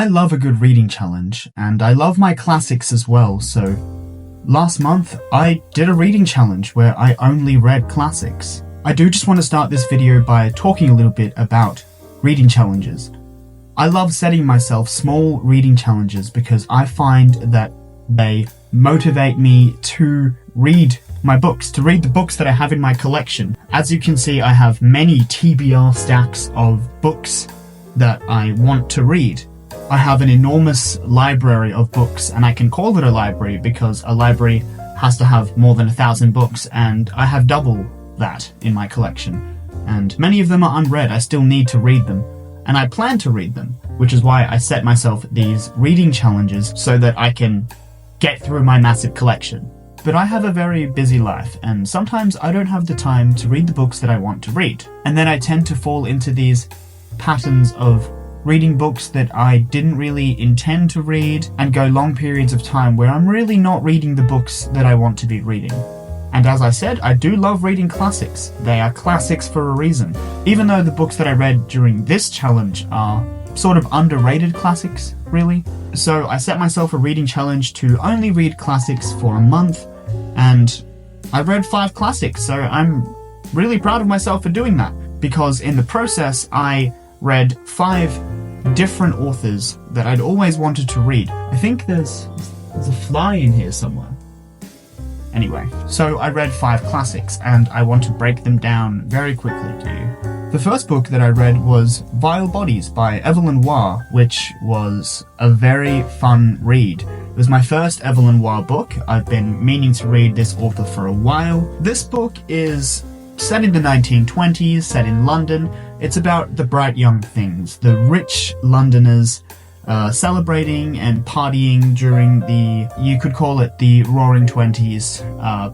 I love a good reading challenge, and I love my classics as well, so last month I did a reading challenge where I only read classics. I do just want to start this video by talking a little bit about reading challenges. I love setting myself small reading challenges because I find that they motivate me to read my books, to read the books that I have in my collection. As you can see, I have many TBR stacks of books that I want to read. I have an enormous library of books, and I can call it a library because a library has to have more than 1,000 books, and I have double that in my collection. And many of them are unread. I still need to read them, and I plan to read them, which is why I set myself these reading challenges so that I can get through my massive collection. But I have a very busy life, and sometimes I don't have the time to read the books that I want to read. And then I tend to fall into these patterns of reading books that I didn't really intend to read, and go long periods of time where I'm really not reading the books that I want to be reading. And as I said, I do love reading classics. They are classics for a reason. Even though the books that I read during this challenge are sort of underrated classics, really. So I set myself a reading challenge to only read classics for a month, and I read 5 classics, so I'm really proud of myself for doing that, because in the process I read 5 different authors that I'd always wanted to read. I think there's a fly in here somewhere. Anyway, so I read 5 classics, and I want to break them down very quickly to you. The first book that I read was Vile Bodies by Evelyn Waugh, which was a very fun read. It was my first Evelyn Waugh book. I've been meaning to read this author for a while. This book is set in the 1920s, set in London. It's about the bright young things, the rich Londoners celebrating and partying during you could call it the Roaring Twenties,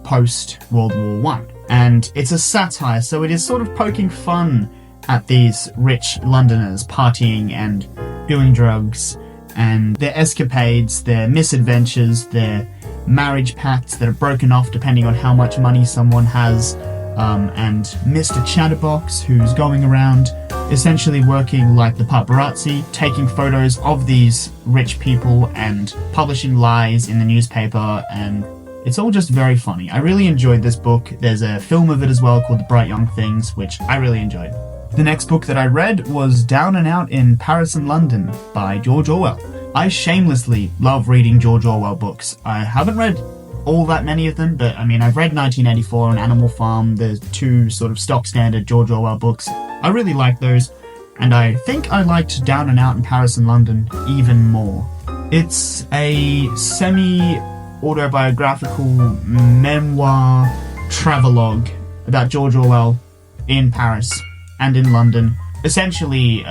post-World War I. And it's a satire, so it is sort of poking fun at these rich Londoners partying and doing drugs, and their escapades, their misadventures, their marriage pacts that are broken off depending on how much money someone has, and Mr. Chatterbox, who's going around essentially working like the paparazzi, taking photos of these rich people and publishing lies in the newspaper, and it's all just very funny. I really enjoyed this book. There's a film of it as well called The Bright Young Things, which I really enjoyed. The next book that I read was Down and Out in Paris and London by George Orwell. I shamelessly love reading George Orwell books. I haven't read all that many of them, but I mean, I've read 1984 and Animal Farm, the 2 sort of stock standard George Orwell books. I really like those, and I think I liked Down and Out in Paris and London even more. It's a semi-autobiographical memoir travelogue about George Orwell in Paris and in London, essentially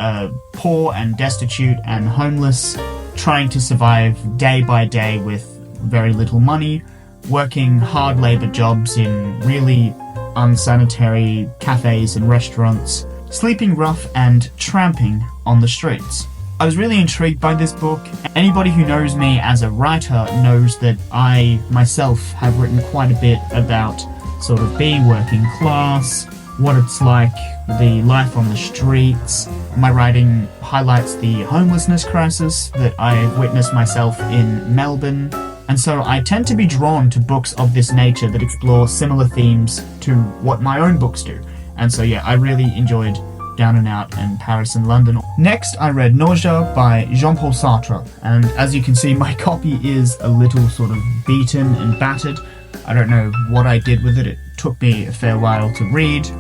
poor and destitute and homeless, trying to survive day by day with very little money, working hard labor jobs in really unsanitary cafes and restaurants, sleeping rough and tramping on the streets. I was really intrigued by this book. Anybody who knows me as a writer knows that I myself have written quite a bit about sort of being working class, what it's like, the life on the streets. My writing highlights the homelessness crisis that I've witnessed myself in Melbourne. And so I tend to be drawn to books of this nature that explore similar themes to what my own books do. And so yeah, I really enjoyed Down and Out in Paris and London. Next, I read Nausea by Jean-Paul Sartre. And as you can see, my copy is a little sort of beaten and battered. I don't know what I did with it. It took me a fair while to read.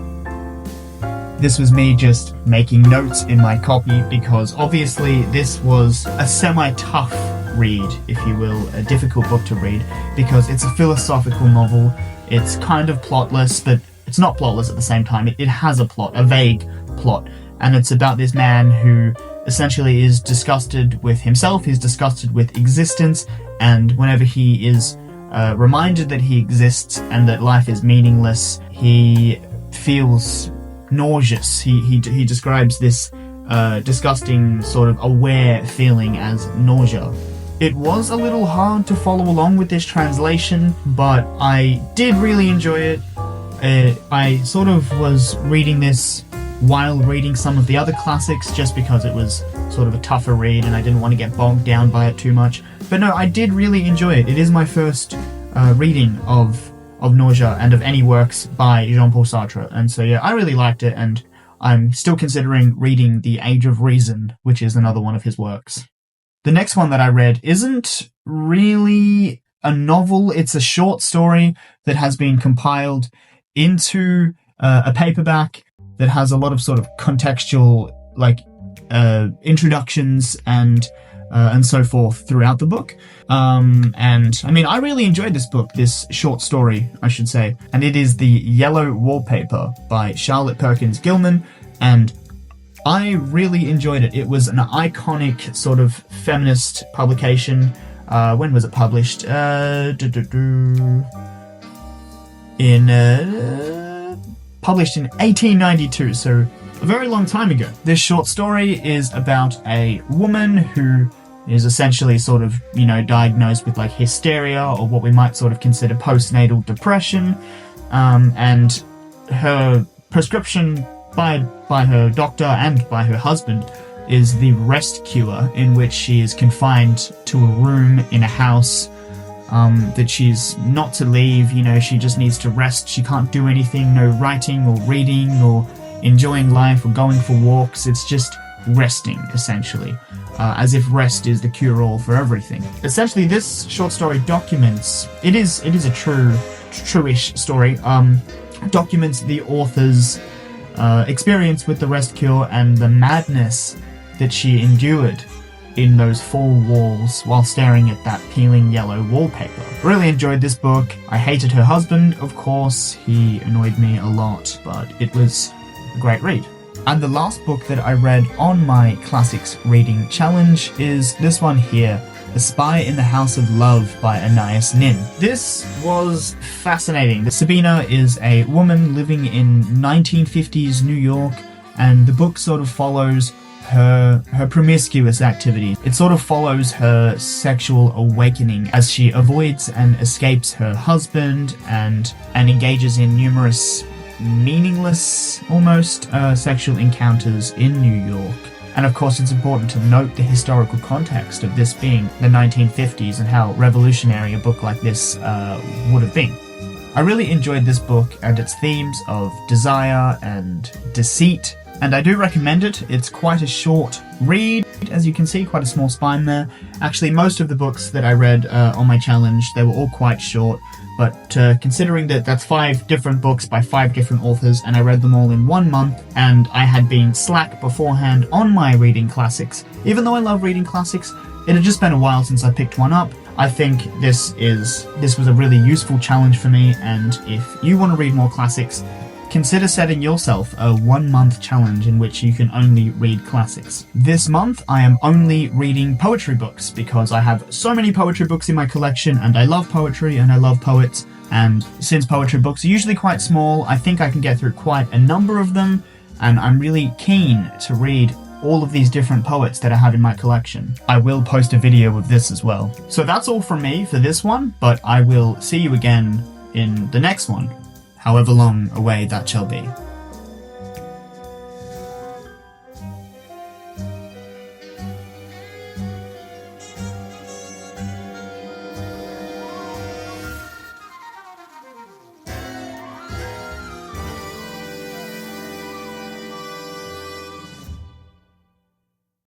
This was me just making notes in my copy because obviously this was a semi-tough read, if you will, a difficult book to read, because it's a philosophical novel. It's kind of plotless, but it's not plotless at the same time. It has a plot, a vague plot, and it's about this man who essentially is disgusted with himself, he's disgusted with existence, and whenever he is reminded that he exists and that life is meaningless, he feels nauseous. He describes this disgusting sort of aware feeling as nausea. It was a little hard to follow along with this translation, but I did really enjoy it. I sort of was reading this while reading some of the other classics just because it was sort of a tougher read and I didn't want to get bogged down by it too much. But no, I did really enjoy it. It is my first reading of Nausea and of any works by Jean-Paul Sartre. And so yeah, I really liked it, and I'm still considering reading The Age of Reason, which is another one of his works. The next one that I read isn't really a novel. It's a short story that has been compiled into a paperback that has a lot of sort of contextual, like, introductions and so forth throughout the book. And I mean, I really enjoyed this short story, I should say. And it is The Yellow Wallpaper by Charlotte Perkins Gilman. And I really enjoyed it. It was an iconic sort of feminist publication. When was it published? Published in 1892, so a very long time ago. This short story is about a woman who is essentially sort of, diagnosed with like hysteria, or what we might sort of consider postnatal depression, and her prescription by her doctor and by her husband is the rest cure, in which she is confined to a room in a house that she's not to leave. She just needs to rest. She can't do anything, no writing or reading or enjoying life or going for walks. It's just resting, essentially, as if rest is the cure-all for everything. Essentially, this short story documents, it is a true-ish story, documents the author's experience with the rest cure and the madness that she endured in those four walls while staring at that peeling yellow wallpaper. Really enjoyed this book. I hated her husband, of course. He annoyed me a lot, but it was a great read. And the last book that I read on my classics reading challenge is this one here, The Spy in the House of Love by Anais Nin. This was fascinating. Sabina is a woman living in 1950s New York, and the book sort of follows her promiscuous activities. It sort of follows her sexual awakening as she avoids and escapes her husband and engages in numerous meaningless, almost, sexual encounters in New York. And of course, it's important to note the historical context of this being the 1950s and how revolutionary a book like this would have been. I really enjoyed this book and its themes of desire and deceit, and I do recommend it. It's quite a short read, as you can see, quite a small spine there. Actually, most of the books that I read on my challenge, they were all quite short, but considering that that's 5 different books by 5 different authors, and I read them all in 1 month, and I had been slack beforehand on my reading classics, even though I love reading classics, it had just been a while since I picked one up. I think this was a really useful challenge for me, and if you want to read more classics, consider setting yourself a 1-month challenge in which you can only read classics. This month, I am only reading poetry books because I have so many poetry books in my collection, and I love poetry and I love poets, and since poetry books are usually quite small, I think I can get through quite a number of them, and I'm really keen to read all of these different poets that I have in my collection. I will post a video of this as well. So that's all from me for this one, but I will see you again in the next one, however long away that shall be.